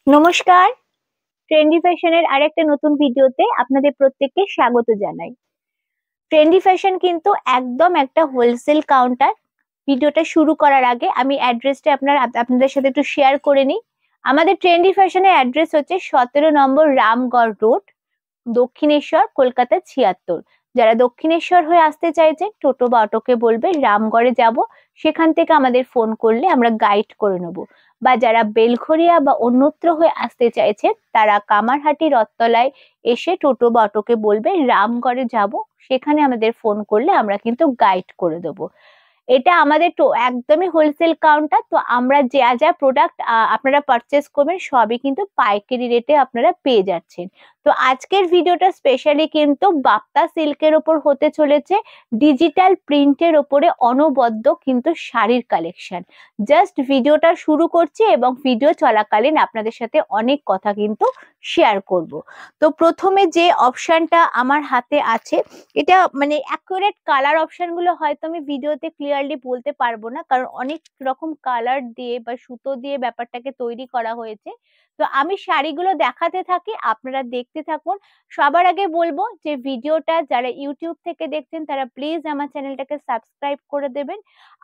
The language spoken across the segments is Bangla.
নমস্কার। ট্রেন্ডি ফ্যাশনের আরেকটা নতুন ভিডিওতে আপনাদের প্রত্যেককে স্বাগত জানাই। ট্রেন্ডি ফ্যাশন কিন্তু একদম একটা হোলসেল কাউন্টার। ভিডিওটা শুরু করার আগে আমি অ্যাড্রেসটা আপনাদের সাথে একটু শেয়ার করে নিই। আমাদের ট্রেন্ডি ফ্যাশনের অ্যাড্রেস হচ্ছে 17 নম্বর রামগড় রোড, দক্ষিণেশ্বর, কলকাতা 76। যারা দক্ষিণেশ্বর হয়ে আসতে চাইছে টোটো বা অটোকে বলবে রামগড়ে যাব, সেখান থেকে আমাদের ফোন করলে আমরা গাইড করে নেব। বা যারা বেলঘরিয়া বা অন্যত্র হয়ে আসতে চাইছে তারা কামারহাটি রথতলায় এসে টোটো বা অটোকে বলবে রামগড়ে যাব, সেখানে আমাদের ফোন করলে আমরা কিন্তু গাইড করে দেবো। এটা আমাদের তো একদমই হোলসেল কাউন্টার। তো আমরা যা যা প্রোডাক্ট আপনারা পারচেস করবেন সবই কিন্তু পাইকারি রেটে আপনারা পেয়ে যাচ্ছেন। তো আজকের ভিডিওটা স্পেশালি কিন্তু বাপ্তা সিল্কের ওপর হতে চলেছে, ডিজিটাল প্রিন্টের ওপরে অনবদ্য কিন্তু শাড়ির কালেকশন। জাস্ট ভিডিওটা শুরু করছি এবং ভিডিও চলাকালীন আপনাদের সাথে অনেক কথা কিন্তু শেয়ার করব। তো প্রথমে যে অপশনটা আমার হাতে আছে, এটা মানে অ্যাকুরেট কালার অপশন গুলো হয়তো আমি ভিডিওতে ক্লিয়ারলি বলতে পারবো না, কারণ অনেক রকম কালার দিয়ে বা সুতো দিয়ে ব্যাপারটাকে তৈরি করা হয়েছে। তো আমি শাড়িগুলো দেখাতে থাকি, আপনারা দেখতে থাকুন। সবার আগে বলবো যে ভিডিওটা যারা ইউটিউব থেকে দেখছেন তারা প্লিজ আমার চ্যানেলটাকে সাবস্ক্রাইব করে দেবেন।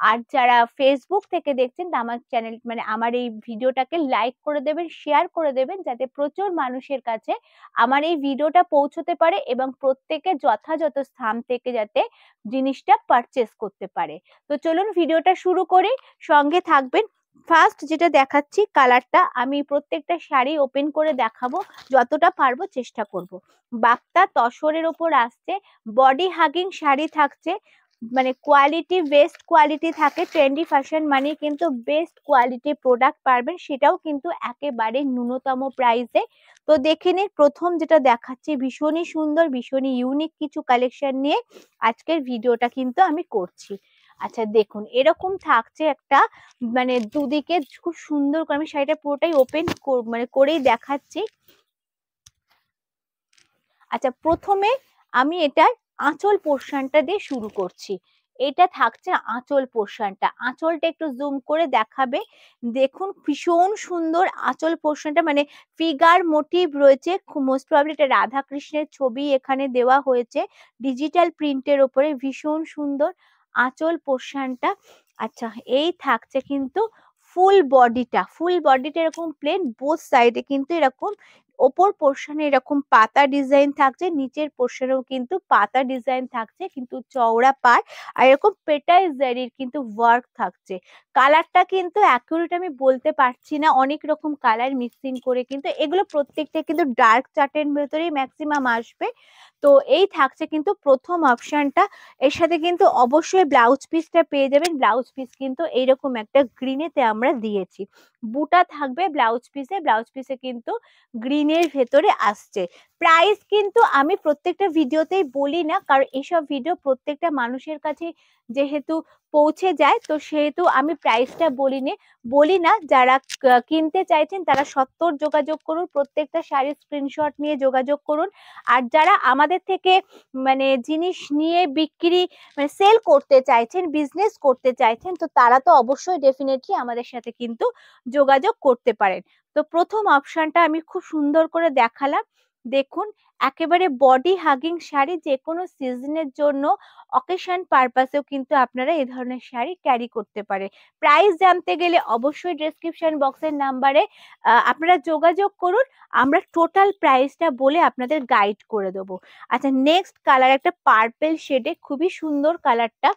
আর যারা ফেসবুক থেকে দেখছেন তা আমার চ্যানেল মানে আমার এই ভিডিওটাকে লাইক করে দেবেন, শেয়ার করে দেবেন, যাতে প্রচুর মানুষের কাছে আমার এই ভিডিওটা পৌঁছতে পারে এবং প্রত্যেকে যথাযথ স্থান থেকে যাতে জিনিসটা পারচেস করতে পারে। তো চলুন ভিডিওটা শুরু করি, সঙ্গে থাকবেন। ফার্স্ট যেটা দেখাচ্ছি কালারটা, আমি প্রত্যেকটা শাড়ি ওপেন করে দেখাবো, যতটা পারবো চেষ্টা করব। বাপ্তা তসরের ওপর আসছে, বডি হাগিং শাড়ি থাকছে, মানে কোয়ালিটি বেস্ট কোয়ালিটি থাকে। ট্রেন্ডি ফ্যাশন মানে কিন্তু বেস্ট কোয়ালিটি প্রোডাক্ট পারবেন, সেটাও কিন্তু একেবারে ন্যূনতম প্রাইসে। তো দেখে নিন, প্রথম যেটা দেখাচ্ছি ভীষণই সুন্দর, ভীষণই ইউনিক কিছু কালেকশন নিয়ে আজকের ভিডিওটা কিন্তু আমি করছি। আচ্ছা দেখুন, এরকম থাকছে একটা, মানে দুদিকে খুব সুন্দর করে আমি শাড়িটা পুরোটাই ওপেন মানে করেই দেখাচ্ছি। আচ্ছা প্রথমে আমি এটার আঁচল পোর্শনটা দিয়ে শুরু করছি। এটা থাকছে আঁচল পোর্শনটা, আঁচলটা একটু জুম করে দেখাবে। দেখুন ভীষণ সুন্দর আঁচল পোর্শনটা, মানে ফিগার মোটিভ রয়েছে, মোস্ট প্রবাবলি এটা রাধা কৃষ্ণের ছবি এখানে দেওয়া হয়েছে ডিজিটাল প্রিন্টের ওপরে, ভীষণ সুন্দর আঁচল পোর্শনটা। আচ্ছা এই থাকছে কিন্তু ফুল বডিটা এরকম প্লেন, বোথ সাইডে কিন্তু এরকম ওপর পোর্শনে এরকম পাতা ডিজাইন থাকছে, নিচের পোর্শনেও কিন্তু পাতা ডিজাইন থাকছে কিন্তু চওড়া পাড়, আর এরকম পেটাই জারির কিন্তু ওয়ার্ক থাকছে। কালারটা কিন্তু অ্যাকুরেট আমি বলতে পারছি না, অনেক রকম কালার মিক্সিং করে কিন্তু এগুলো প্রত্যেকটা কিন্তু ডার্ক চার্টের ভেতরেই ম্যাক্সিমাম আসবে। তো এই থাকছে কিন্তু প্রথম অপশনটা। এর সাথে কিন্তু অবশ্যই ব্লাউজ পিসটা পেয়ে যাবেন, ব্লাউজ পিস কিন্তু এইরকম একটা গ্রিনেতে আমরা দিয়েছি। বুটা থাকবে ব্লাউজ পিসে কিন্তু গ্রিনের ভেতরে আসছে। প্রাইস কিন্তু আমি প্রত্যেকটা ভিডিওতেই বলি না, কারণ এইসব ভিডিও প্রত্যেকটা মানুষের কাছে যেহেতু পৌঁছে যায়, তো সেহেতু আমি প্রাইসটা বলি না। যারা কিনতে চাইছেন তারা সত্তর যোগাযোগ করুন, প্রত্যেকটা শাড়ির স্ক্রিনশট নিয়ে যোগাযোগ করুন। আর যারা আমাদের থেকে মানে জিনিস নিয়ে বিক্রি মানে সেল করতে চাইছেন, বিজনেস করতে চাইছেন, তো তারা তো অবশ্যই ডেফিনেটলি আমাদের সাথে কিন্তু যোগাযোগ করতে পারেন। তো প্রথম অপশনটা আমি খুব সুন্দর করে দেখালাম। দেখুন একেবারে বডি হাগিং শাড়ি, যে কোনো সিজনের জন্য অকেশন পারপাসেও কিন্তু আপনারা এই ধরনের শাড়ি ক্যারি করতে পারে। প্রাইস জানতে গেলে অবশ্যই ডেসক্রিপশন বক্সের নাম্বারে আপনারা যোগাযোগ করুন, আমরা টোটাল প্রাইসটা বলে আপনাদের গাইড করে দেবো। আচ্ছা নেক্সট কালার একটা পার্পেল শেডে, খুবই সুন্দর কালারটা,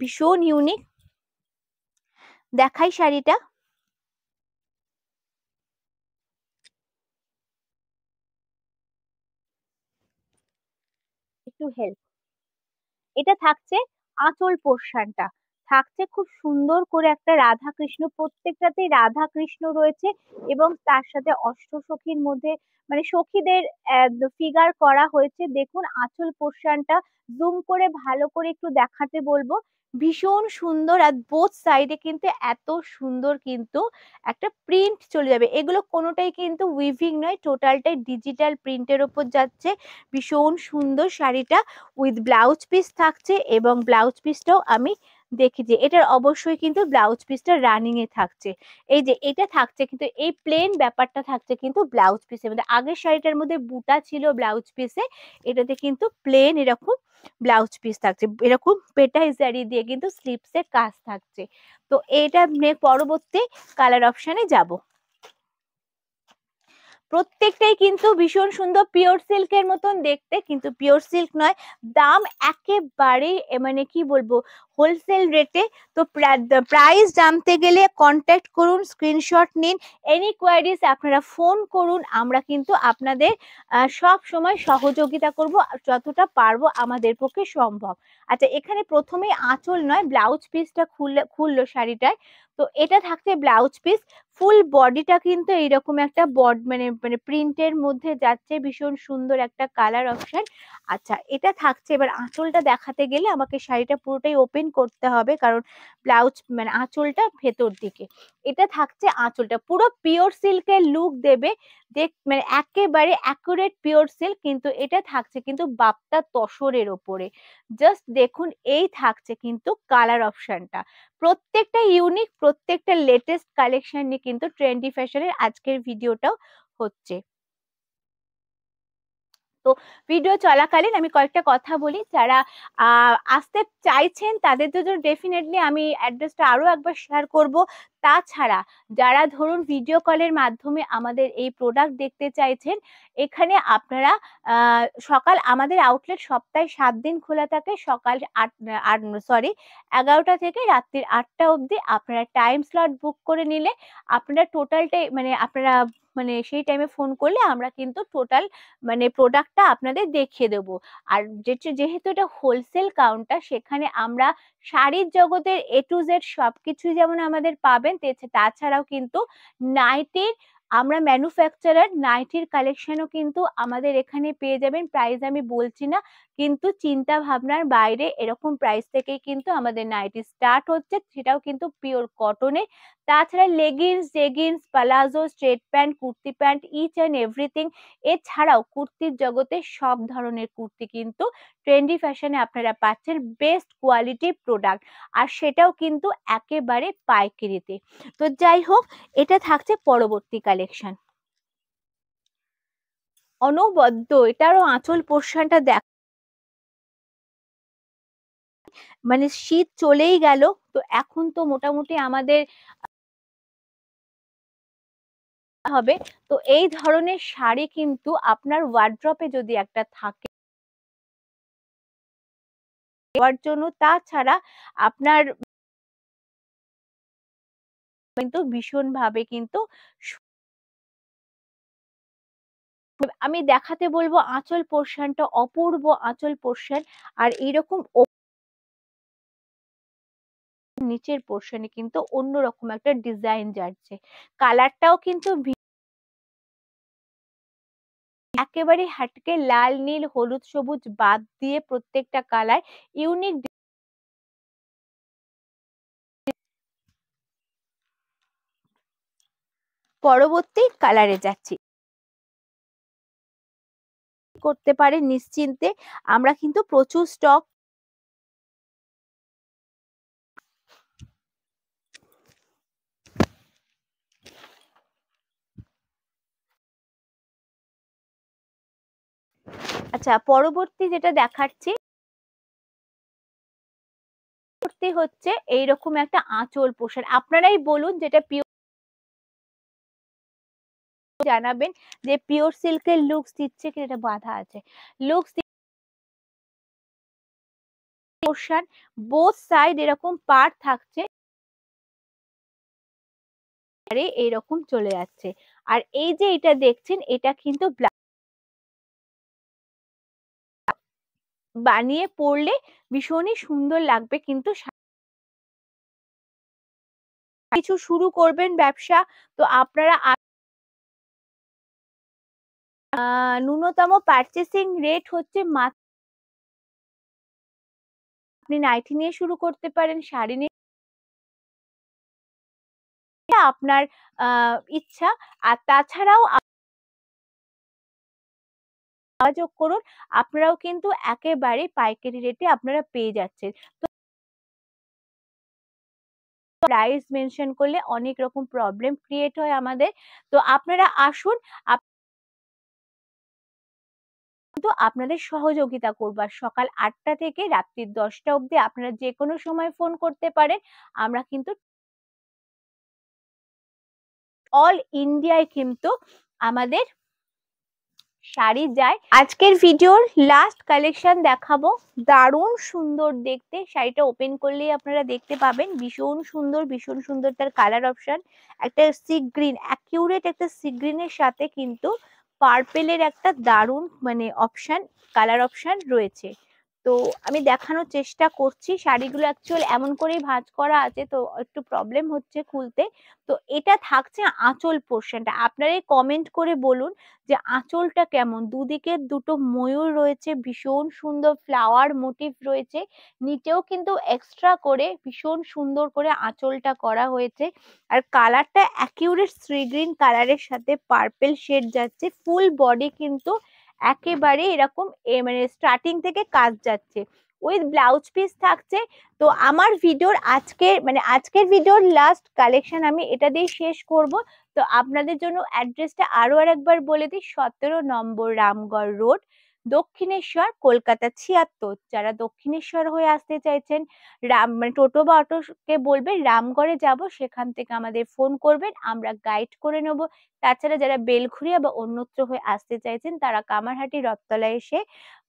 ভীষণ ইউনিক। দেখাই শাড়িটা, একটু হেল্প। এটা থাকছে আঁচল পোর্শনটা, থাকছে খুব সুন্দর করে একটা রাধা কৃষ্ণ, প্রত্যেকটাতেই রাধা কৃষ্ণ রয়েছে এবং তার সাথে অষ্টসখীর মধ্যে মানে সখীদের ফিগার করা হয়েছে। দেখুন আঁচল পোর্শনটা জুম করে ভালো করে একটু দেখাতে বলবো, ভীষণ সুন্দর। আর বোথ সাইডে কিন্তু এত সুন্দর কিন্তু একটা প্রিন্ট চলে যাবে, এগুলো কোনোটাই কিন্তু উইভিং নয়, টোটালটাই ডিজিটাল প্রিন্টের ওপর যাচ্ছে। ভীষণ সুন্দর শাড়িটা, উইথ ব্লাউজ পিস থাকছে এবং ব্লাউজ পিসটাও আমি দেখি যে এটার অবশ্যই কিন্তু ব্লাউজ পিসটা রানিং এ থাকছে। এই যে এটা থাকছে কিন্তু এই প্লেন ব্যাপারটা থাকছে কিন্তু ব্লাউজ পিসের মধ্যে। আগের শাড়িটার মধ্যে বুটা ছিল ব্লাউজ পিসে, এটাতে কিন্তু প্লেন এরকম ব্লাউজ পিস থাকছে। এরকম পেটাই জারি দিয়ে কিন্তু স্লিপস এর কাজ থাকছে। তো এটা পরবর্তী কালার অপশনে যাব। প্রত্যেকটাই কিন্তু ভীষণ সুন্দর, পিওর সিল্কের মতন দেখতে, কিন্তু পিওর সিল্ক নয়। দাম একেবারেই মানে কি বলবো, হোলসেল রেটে। তো প্রাইস জানতে গেলে কন্ট্যাক্ট করুন, স্ক্রিনশট নিন, এনি কোয়ারিজ আপনারা ফোন করুন। আমরা কিন্তু আপনাদের সব সময় সহযোগিতা করব যতটা পারবো আমাদের পক্ষে সম্ভব। আচ্ছা, এখানে প্রথমেই আঁচল নয় ব্লাউজ পিসটা খুললো শাড়িটায়। তো এটা থাকছে ব্লাউজ পিস, ফুল বডিটা কিন্তু এইরকম একটা মানে মানে প্রিন্টের মধ্যে যাচ্ছে, ভীষণ সুন্দর একটা কালার অপশন। আচ্ছা, এটা থাকছে, এবার আঁচলটা দেখাতে গেলে আমাকে শাড়িটা পুরোটাই ওপেন করতে হবে, কারণ ব্লাউজ মানে আঁচলটা ভেতর দিকে। এটা থাকছে আঁচলটা, পুরো পিওর সিল্কের লুক দেবে, মানে একেবারে অ্যাকুরেট পিওর সিল্ক। কিন্তু এটা থাকছে কিন্তু বাপ্তা তসরের ওপরে। জাস্ট দেখুন, এই থাকছে কিন্তু কালার অপশনটা। প্রত্যেকটা ইউনিক, প্রত্যেকটা লেটেস্ট কালেকশন নিয়ে কিন্তু ট্রেন্ডি ফ্যাশনের আজকের ভিডিওটাও হচ্ছে। তো ভিডিও চলাকালীন আমি কয়েকটা কথা বলি, যারা আসতে চাইছেন তাদের জন্য ডেফিনেটলি আমি অ্যাড্রেসটা আরো একবার শেয়ার করব। তাছাড়া যারা ধরুন ভিডিও কলের মাধ্যমে আমাদের এই প্রোডাক্ট দেখতে চাইছেন, এখানে আপনারা সকাল, আমাদের আউটলেট সপ্তাহে 7 দিন খোলা থাকে, সকাল 11টা থেকে রাত্রির 8টা অবধি। আপনারা টাইম স্লট বুক করে নিলে আপনারা টোটালটাই মানে আপনারা মানে সেই টাইমে ফোন করলে আমরা কিন্তু টোটাল মানে প্রোডাক্টটা আপনাদের দেখিয়ে দেবো। আর যেহেতু এটা হোলসেল কাউন্টার, সেখানে আমরা শাড়ির জগতের এ টু জেড সবকিছুই যেমন আমাদের পাবেন, তাছাড়াও কিন্তু নাইটির, আমরা ম্যানুফ্যাকচারার, নাইটির কালেকশনও কিন্তু আমাদের এখানে পেয়ে যাবেন। প্রাইস আমি বলছি না, কিন্তু চিন্তা ভাবনার বাইরে এরকম প্রাইস থেকেই কিন্তু আমাদের নাইটি স্টার্ট হচ্ছে, সেটাও কিন্তু পিওর কটনে। তাছাড়া leggings, jeggings, palazzo, straight pant, kurti pant, each and everything. এছাড়াও কুর্তির জগতে সব ধরনের কুর্তি কিন্তু ট্রেন্ডি ফ্যাশনে আপনারা পাচ্ছেন, বেস্ট কোয়ালিটি প্রোডাক্ট, আর সেটাও কিন্তু একেবারে পাইকারিতে। তো যাই হোক, এটা থাকছে পরবর্তী কালেকশন। অনবদ্য এটারও আঁচল পোর্শনটা দেখ, মানে শীত চলেই গেল, তো এখন তো মোটামুটি আমাদের হবে। তো এই ধরনের শাড়ি কিন্তু আপনার ওয়ার্ড্রপে যদি একটা থাকে দেওয়ার জন্য, তাছাড়া আপনার কিন্তু ভীষণভাবে কিন্তু আমি দেখাতে বলবো আঁচল পোর্শনটা, অপূর্ব আঁচল পোর্শন। আর এইরকম নিচের পোর্শনে কিন্তু অন্যরকম একটা ডিজাইন যাচ্ছে, কালারটাও কিন্তু একেবারে হাটকে লাল, নীল, হলুদ, সবুজ বাদ দিয়ে প্রত্যেকটা কালার ইউনিক। পরবর্তী কালারে যাচ্ছি, করতে পারে নিশ্চিন্তে, আমরা কিন্তু প্রচুর স্টক। আচ্ছা, পরবর্তী যেটা দেখাচ্ছি হচ্ছে এইরকম একটা আঁচল পোষণ। আপনারাই বলুন যেটা পিওর, জানাবেন যে পিওর সিল্কের লুকস দিচ্ছে কি, এটা বাধা আছে লুকস পোর্শন, বোথ সাইড এরকম পার্ট থাকছে, আরে এইরকম চলে যাচ্ছে। আর এই যে এটা দেখছেন, এটা কিন্তু বানিয়ে পরলে ভীষণই সুন্দর লাগবে। কিন্তু কিছু শুরু করবেন ব্যবসা, তো আপনারা ন্যূনতম পারচেসিং রেট হচ্ছে মাত্র, আপনি নাইটি নিয়ে শুরু করতে পারেন, শাড়ি নিয়ে, আপনার ইচ্ছা। আর তাছাড়াও যোগাযোগ করুন, আপনারাও কিন্তু একেবারে পাইকারি রেটে আপনারা পেয়ে যাচ্ছেন। প্রাইস মেনশন করলে অনেক রকম প্রবলেম ক্রিয়েট হয় আমাদের। তো আপনারা আসুন, কিন্তু আপনাদের সহযোগিতা করবো। আর সকাল 8টা থেকে রাত্রি 10টা অবধি আপনারা যে কোনো সময় ফোন করতে পারেন। আমরা কিন্তু অল ইন্ডিয়ায় কিন্তু আমাদের শাড়ি যায়। আজকের ভিডিওর লাস্ট কালেকশন দেখাবো, দারুণ সুন্দর দেখতে। শাড়িটা ওপেন করলেই আপনারা দেখতে পাবেন ভীষণ সুন্দর, ভীষণ সুন্দর তার কালার অপশন। একটা সি গ্রিন, অ্যাকিউরেট একটা সি গ্রিনের সাথে কিন্তু পার্পেলের একটা দারুণ মানে অপশন, কালার অপশন রয়েছে। তো আমি দেখানোর চেষ্টা করছি। শাড়িগুলো অ্যাকচুয়াল এমন করেই ভাঁজ করা আছে, তো একটু প্রবলেম হচ্ছে খুলতে। তো এটা থাকছে আঁচল পোর্শনটা। আপনারাই কমেন্ট করে বলুন যে আঁচলটা কেমন। দুদিকে দুটো ময়ূর রয়েছে, ভীষণ সুন্দর ফ্লাওয়ার মোটিভ রয়েছে। নিচেও কিন্তু এক্সট্রা করে ভীষণ সুন্দর করে আঁচলটা করা হয়েছে। আর কালারটা অ্যাকিউরেট সি গ্রিন কালারের সাথে পার্পেল শেড যাচ্ছে। ফুল বডি কিন্তু একেবারে এরকম মানে স্টার্টিং থেকে কাজ যাচ্ছে, উইথ ব্লাউজ পিস থাকছে। তো আমার ভিডিওর আজকের ভিডিওর লাস্ট কালেকশন আমি এটা দিয়ে শেষ করব। তো আপনাদের জন্য অ্যাড্রেসটা আরো একবার বলে দিই, 17 নম্বর রামগড় রোড, দক্ষিণেশ্বর, কলকাতা 76। যারা দক্ষিণেশ্বর হয়ে আসতে চাইছেন, মানে টোটো বা অটোকে বলবেন রামগড়ে যাব, সেখান থেকে আমাদের ফোন করবেন, আমরা গাইড করে নেব। তাছাড়া যারা বেলঘুরিয়া বা অন্যত্র হয়ে আসতে চাইছেন, তারা কামারহাটি রথতলায় এসে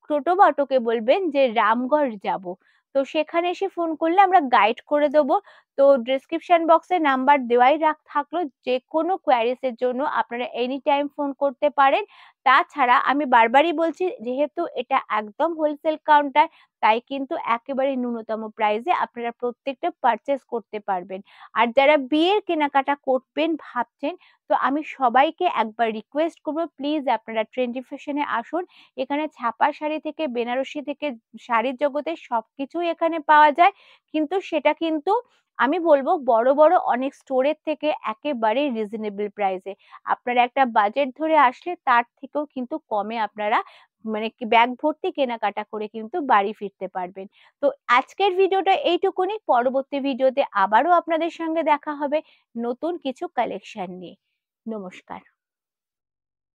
টোটো বা অটোকে বলবেন যে রামগড় যাব, তো সেখানে এসে ফোন করলে আমরা গাইড করে দেবো। তো ডেসক্রিপশন বক্সে নাম্বার দেওয়াই থাকলো, যে কোনো কোয়ারিজ এর জন্য আপনারা এনি টাইম ফোন করতে পারেন। তাছাড়া আমি বারবারই বলছি, যেহেতু এটা একদম হোলসেল কাউন্টার, তাই কিন্তু একেবারে ন্যূনতম প্রাইসে আপনারা প্রত্যেকটা পারচেস করতে পারবেন। আর যারা বিয়ের কেনাকাটা করবেন ভাবছেন, তো আমি সবাইকে একবার রিকোয়েস্ট করবো, প্লিজ আপনারা ট্রেন্ডি ফ্যাশনে আসুন। এখানে ছাপা শাড়ি থেকে বেনারসি থেকে শাড়ির জগতে সবকিছুই এখানে পাওয়া যায়। কিন্তু সেটা কিন্তু আমি বলবো বড় বড় অনেক স্টোরের থেকে একেবারে রিজনেবল প্রাইসে। আপনারা একটা বাজেট ধরে আসলে তার থেকেও কিন্তু কমে আপনারা মানে কি ব্যাগ ভর্তি কেনাকাটা করে কিন্তু বাড়ি ফিরতে পারবেন। তো আজকের ভিডিওটা এইটুকুনি। পরবর্তী ভিডিওতে আবারও আপনাদের সঙ্গে দেখা হবে নতুন কিছু কালেকশন নিয়ে। নমস্কার।